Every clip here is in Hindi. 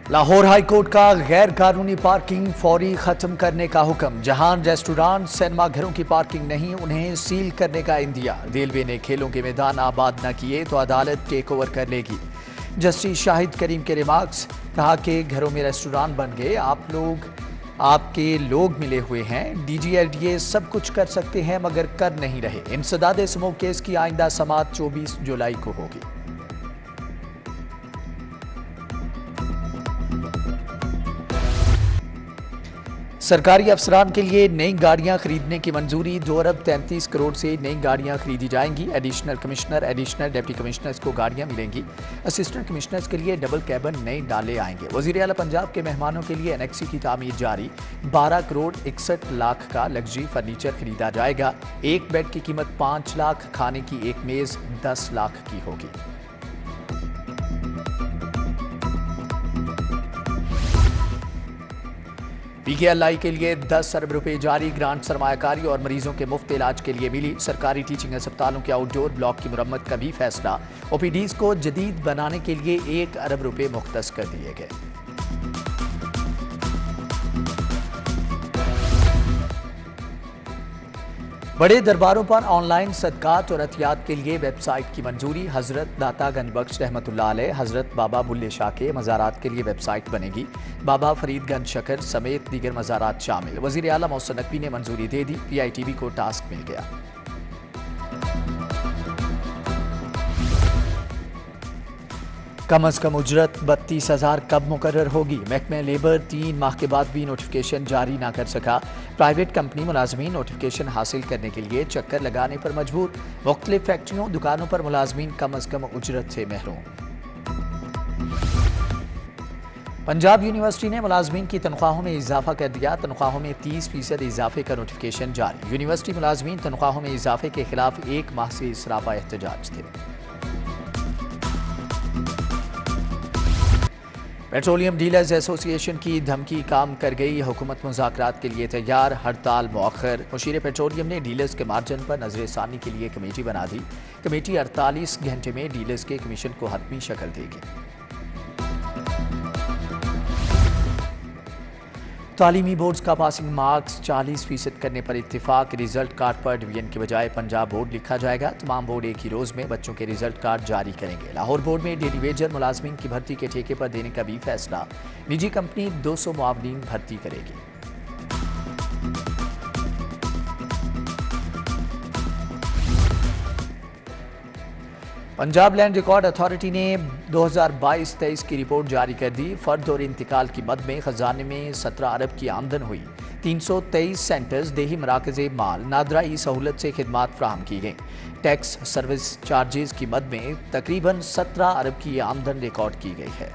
लाहौर हाई कोर्ट का गैर कानूनी पार्किंग फौरी खत्म करने का हुक्म। जहां रेस्टोरेंट सिनेमा घरों की पार्किंग नहीं, उन्हें सील करने का इंदिया। रेलवे ने खेलों के मैदान आबाद न किए तो अदालत टेक ओवर कर लेगी। जस्टिस शाहिद करीम के रिमार्क्स, कहा कि घरों में रेस्टोरेंट बन गए, आपके लोग मिले हुए हैं। DGLDA सब कुछ कर सकते हैं मगर कर नहीं रहे। इंसदाद समूह केस की आइंदा समाअत 24 जुलाई को होगी। सरकारी अफसरान के लिए नई गाड़ियां खरीदने की मंजूरी। 2 अरब 33 करोड़ से नई गाड़ियां खरीदी जाएंगी। Additional commissioner, additional deputy commissioners को गाड़ियां मिलेंगी। असिस्टेंट कमिश्नर्स के लिए डबल कैबन नए डाले आएंगे। वजीर आला पंजाब के मेहमानों के लिए एनेक्सी की तामीर जारी। 12 करोड़ 61 लाख का लग्जरी फर्नीचर खरीदा जाएगा। एक बेड की कीमत 5 लाख, खाने की एक मेज 10 लाख की होगी। PKLI के लिए 10 अरब रुपए जारी। ग्रांट सरमायाकारी और मरीजों के मुफ्त इलाज के लिए मिली। सरकारी टीचिंग अस्पतालों के आउटडोर ब्लॉक की मुरम्मत का भी फैसला। OPDs को जदीद बनाने के लिए 1 अरब रुपए मुख्तस कर दिए गए। बड़े दरबारों पर ऑनलाइन सदकात और अतियात के लिए वेबसाइट की मंजूरी। हजरत दाता गंजबख्श रहमतुल्लाह अलैह, हजरत बाबा बुल्ले शाह के मज़ारात के लिए वेबसाइट बनेगी। बाबा फरीदगंज शकर समेत दीगर मज़ारात शामिल। वज़ीर आला मोहसिन नकवी ने मंजूरी दे दी। PITV को टास्क मिल गया। कम अज कम उजरत 32,000 कब मुकर्रर होगी। महकमा लेबर 3 माह के बाद भी नोटिफिकेशन जारी ना कर सका। प्राइवेट कंपनी मुलाजमीन नोटिफिकेशन हासिल करने के लिए चक्कर लगाने पर मजबूर। मुख्तलिफ फैक्ट्रियों, दुकानों पर मुलाजमीन कम अज कम उजरत से महरूम। पंजाब यूनिवर्सिटी ने मुलाजमीन की तनख्वाहों में इजाफा कर दिया। तनख्वाहों में 30% इजाफे का नोटिफिकेशन जारी। यूनिवर्सिटी मुलाजमीन तनख्वाहों में इजाफे के खिलाफ 1 माह से सरापा एहतजाज थे। पेट्रोलियम डीलर्स एसोसिएशन की धमकी काम कर गई। हुकूमत मुज़ाकरात के लिए तैयार, हड़ताल मौखर। मुशीर पेट्रोलियम ने डीलर्स के मार्जिन पर नजरसानी के लिए कमेटी बना दी। कमेटी 48 घंटे में डीलर्स के कमीशन को हतमी शक्ल देगी। तालीमी बोर्ड्स का पासिंग मार्क्स 40% करने पर इत्तिफाक। रिजल्ट कार्ड पर डिवीजन के बजाय पंजाब बोर्ड लिखा जाएगा। तमाम बोर्ड एक ही रोज में बच्चों के रिजल्ट कार्ड जारी करेंगे। लाहौर बोर्ड में डेली वेजर मुलाजमीन की भर्ती के ठेके पर देने का भी फैसला। निजी कंपनी 200 मुआवनीन भर्ती करेगी। पंजाब लैंड रिकॉर्ड अथॉरिटी ने 2022-23 की रिपोर्ट जारी कर दी। फर्द और इंतकाल की मद में खजाने में 17 अरब की आमदन हुई। 323 सेंटर्स, देही मराकज़े माल, नादराई सहूलत से खिदमात फ्राहम की गई। टैक्स सर्विस चार्जेस की मद में तकरीबन 17 अरब की आमदन रिकॉर्ड की गई है।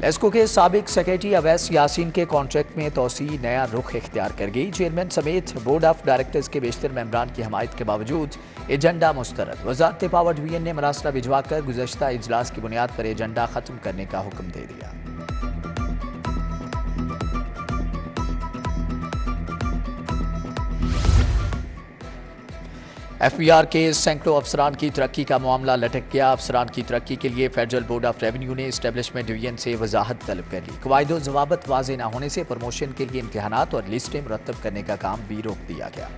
लेस्को के साबिक सेक्रेटरी अवैस यासीन के कॉन्ट्रैक्ट में तोसी नया रुख इख्तियार कर गई। चेयरमैन समेत बोर्ड ऑफ डायरेक्टर्स के बेशतर मेंबरान की हमायत के बावजूद एजेंडा मुस्तरद। वजारत पावर डिवीजन ने मरासला भिजवाकर गुज़श्ता इजलास की बुनियाद पर एजेंडा खत्म करने का हुक्म दे दिया। FBR के सैकड़ों अफसरान की तरक्की का मामला लटक गया। अफसरान की तरक्की के लिए फेडरल बोर्ड ऑफ रेवेन्यू ने एस्टेब्लिशमेंट डिवीजन से वजाहत तलब कर ली। कवायद ज़वाबत वाज़ेह न होने से प्रमोशन के लिए इम्तिहानात और लिस्टें मुरतब करने का काम भी रोक दिया गया।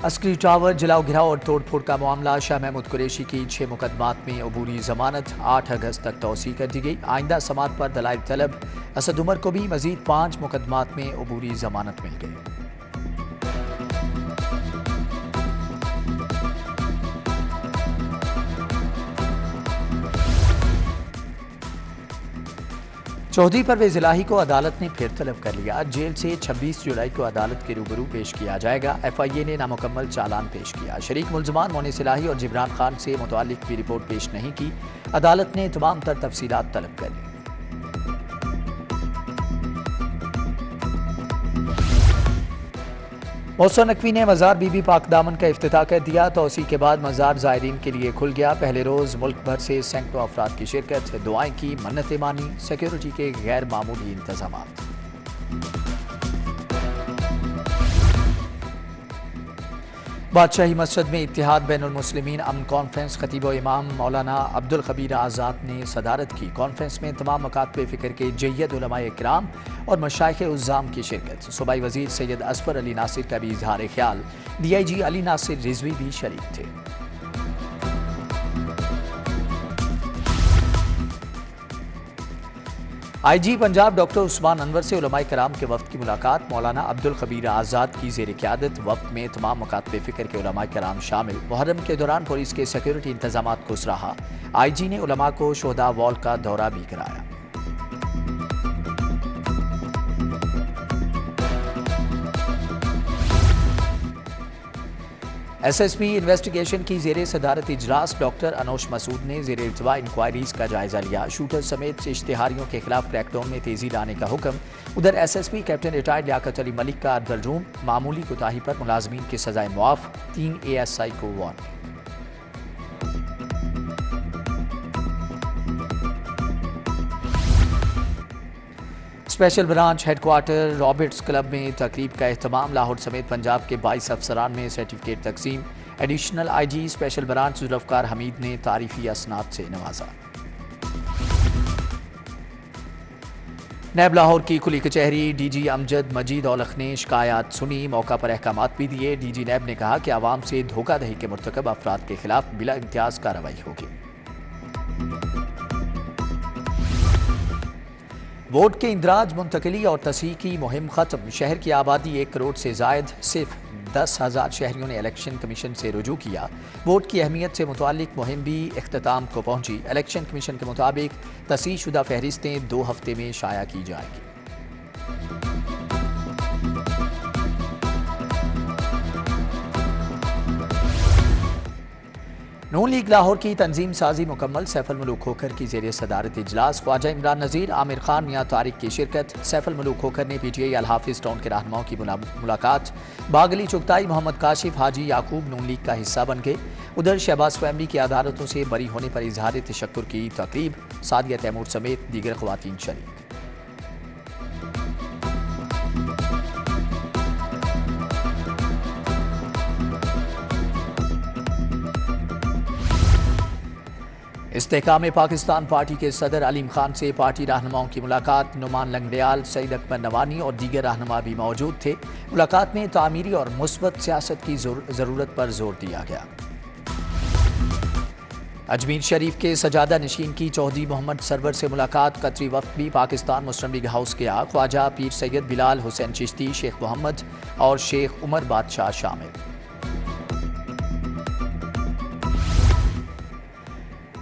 अस्करी टावर जलाओ घिराव और तोड़फोड़ का मामला। शाह महमूद कुरैशी की 6 मुकदमात में अबूरी जमानत 8 अगस्त तक तौसी कर दी गई। आइंदा समाअत पर दलाइल तलब। असद उमर को भी मजीद 5 मुकदमात में अबूरी जमानत मिल गई। चौधरी परवेज इलाही को अदालत ने फिर तलब कर लिया। जेल से 26 जुलाई को अदालत के रूबरू पेश किया जाएगा। FIA ने नामुकम्मल चालान पेश किया। शरीक मुल्ज़मान मोनिस इलाही और जिब्रान खान से मुतालिक भी रिपोर्ट पेश नहीं की। अदालत ने तमाम तर तफसीलात तलब कर ली। मोहसिन नकवी ने मज़ार बीबी पाक दामन का इफ्तिताह कर दिया। तोसी के बाद मज़ार ज़ायरीन के लिए खुल गया। पहले रोज़ मुल्क भर से सैकड़ों अफराद की शिरकत, दुआएं की, मन्नतें मानी। सिक्योरिटी के गैर मामूली इंतजामात। बादशाही मस्जिद में इत्तिहाद बैनुल मुस्लिमीन अमन कॉन्फ्रेंस खतीब इमाम मौलाना अब्दुल खबीर आज़ाद ने सदारत की। कॉन्फ्रेंस में तमाम मकातब फ़िक्र के जय्यद उलमाए किराम और मशाइख उज़्ज़ाम की शिरकत। सूबाई वज़ीर सैयद असफर अली नासिर का भी इजहार ख्याल। DIG अली नासिर रिजवी भी शरीक थे। IG पंजाब डॉक्टर उस्मान अनवर से उलमाए कराम के वफ्द की मुलाकात। मौलाना अब्दुल खबीर आज़ाद की ज़ेर क़यादत वफ्द में तमाम मकातब फ़िक्र के उलमाए कराम शामिल। मुहर्रम के दौरान पुलिस के सिक्योरिटी इंतजामात को सराहा। IG ने उलमा को शोहदा वॉल का दौरा भी कराया। SSP इन्वेस्टिगेशन की ज़ेरे सदारत इजलास डॉक्टर अनोश मसूद ने ज़ेरे इर्तवा इंक्वायरीज का जायजा लिया। शूटर समेत इश्तिहारियों के खिलाफ क्रैकडाउन में तेजी लाने का हुक्म। उधर SSP captain retired Liaquat Ali Malik का अर्दल रूम मामूली कोताही पर मुलाजमीन की सजाए मुआफ। 3 ASI को warning. Special branch headquarter Roberts club में तकरीब का एहतमाम। लाहौर समेत पंजाब के 22 अफसरान में सर्टिफिकेट तकसीम। Additional IG special branch Zulfiqar Hamid ने तारीफी असनाद से नवाजा। नैब लाहौर की खुली कचहरी DG अमजद मजीद औलख ने शिकायत सुनी। मौका पर अहकामात भी दिए। DG नैब ने कहा कि आवाम से धोखाधही के मुर्तकब अफराद के खिलाफ बिला इम्तियाज कार्रवाई होगी। वोट के इंदराज मुंतकली और तस्हीह की मुहिम खत्म। शहर की आबादी 1 करोड़ से जायद। सिर्फ 10,000 शहरियों ने इलेक्शन कमीशन से रुजू किया। वोट की अहमियत से मुतालिक मुहिम भी इख्तिताम को पहुंची। इलेक्शन कमीशन के मुताबिक तस्हीह शुदा फहरिस्तें 2 हफ्ते में शाया की जाएंगी। नून लीग लाहौर की तंजीम साजी मुकम्मल। सैफुल मलूक खोखर की ज़ेर सदारत इजलास। ख्वाजा इमरान नज़ीर, आमिर खान, मियां तारिक की शिरकत। सैफुल मलूक खोखर ने PTI अल हाफिज टाउन के रहनुमाओं की मुलाकात। बागली चुगताई मोहम्मद काशिफ हाजी याकूब नून लीग का हिस्सा बन गए। उधर शहबाज फैमिली की अदालतों से बरी होने पर इजहार तशक्कुर की तकरीब। सादिया तैमूर समेत दीगर ख़वातीन शरीक। इस्तेहकाम पाकिस्तान पार्टी के सदर अलीम खान से पार्टी रहनुमाओं की मुलाकात। नुमान लंगड़ियाल, सईद अकबर नवानी और दीगर रहनुमा भी मौजूद थे। मुलाकात में तामीरी और मुस्बत सियासत की ज़रूरत पर जोर दिया गया। अजमेर शरीफ के सजादा नशीन की चौधरी मोहम्मद सरवर से मुलाकात। कतरी वफ्द भी पाकिस्तान मुस्लिम लीग हाउस गया। ख्वाजा पीर सैयद बिलाल हुसैन चिश्ती, शेख मोहम्मद और शेख उमर बादशाह शामिल।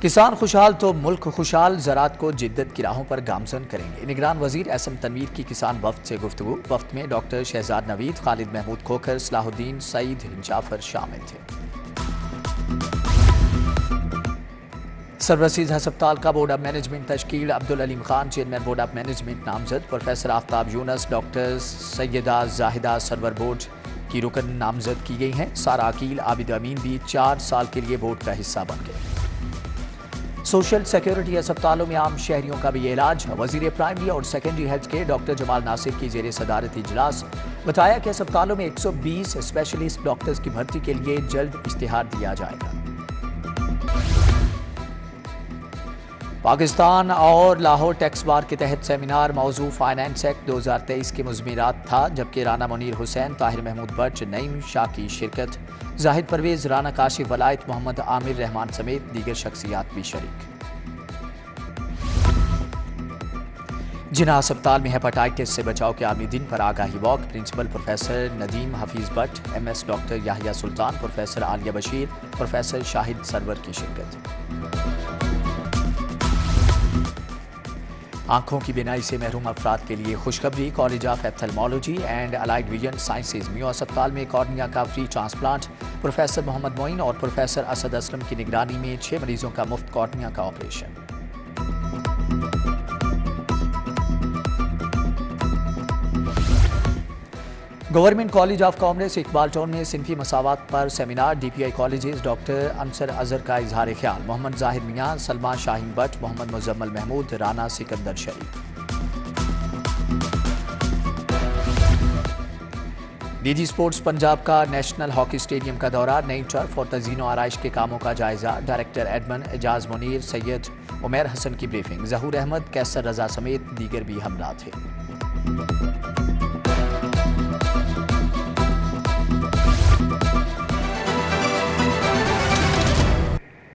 किसान खुशहाल तो मुल्क खुशहाल। ज़राअत को जिद्दत की राहों पर गामजन करेंगे। निगरान वजीर SM तनवीर की किसान वफ्द से गुफ्तगू। वफ्द में डॉक्टर शहजाद नवीद, खालिद महमूद खोखर, सलाहुद्दीन, सईद जाफर शामिल थे। सरवसीज हस्पताल का बोर्ड ऑफ मैनेजमेंट तश्कील। Abdul Aleem Khan chairman board of management नामजद। Professor Aftab Younis, doctor Syeda Zahida Sarwar board की रुकन नामजद की गई हैं। सारा अकील, आबिद अमीन भी 4 साल के लिए बोर्ड का हिस्सा बन गए। सोशल सिक्योरिटी अस्पतालों में आम शहरियों का भी इलाज। वजीर प्राइमरी और सेकेंडरी हेल्थ के डॉक्टर जमाल नासिर की ज़ेर सदारत इजलास। बताया कि अस्पतालों में 120 स्पेशलिस्ट डॉक्टर्स की भर्ती के लिए जल्द इश्तिहार दिया जाएगा। पाकिस्तान और लाहौर टैक्स बार के तहत सेमिनार। मौजू फाइनेंस एक्ट 2023 के मुज़मिरात था, जबकि राना मुनीर हुसैन, ताहिर महमूद बट, नईम शाह की शिरकत। जाहिद परवेज, राना काशिफ वलायत, मोहम्मद आमिर रहमान समेत दीगर शख्सियात भी शरीक। जिना अस्पताल में हेपेटाइटिस से बचाव के आलमी दिन पर आगाही walk. Principal professor Nadeem Hafeez Butt, MS doctor Yahya Sultan, professor Aliya Bashir, professor Shahid Sarwar की शिरकत। आंखों की बीनाई से महरूम अफराद के लिए खुशखबरी। College of ophthalmology and allied vision sciences म्यू अस्पताल में कॉर्निया का free transplant. Professor Mohammad Moin और प्रोफेसर असद असलम की निगरानी में 6 मरीजों का मुफ्त कॉर्निया का operation. Government college of commerce Iqbal Town में सिनफी मसावत पर seminar. DPI colleges doctor Ansar Azhar का इजहार ख्याल। मोहम्मद जाहिर मियाँ, सलमान शाहीन बट, मोहम्मद मुजम्मल महमूद, राना सिकंदर शरीफ। डीजी स्पोर्ट्स पंजाब का नेशनल हॉकी स्टेडियम का दौरा, नई टर्फ और तज़ीनो आराइश के कामों का जायजा। डायरेक्टर एडमन, एजाज मुनीर, सैयद उमैर हसन की ब्रीफिंग। जहूर अहमद, कैसर रजा समेत दीगर भी हमरा थे।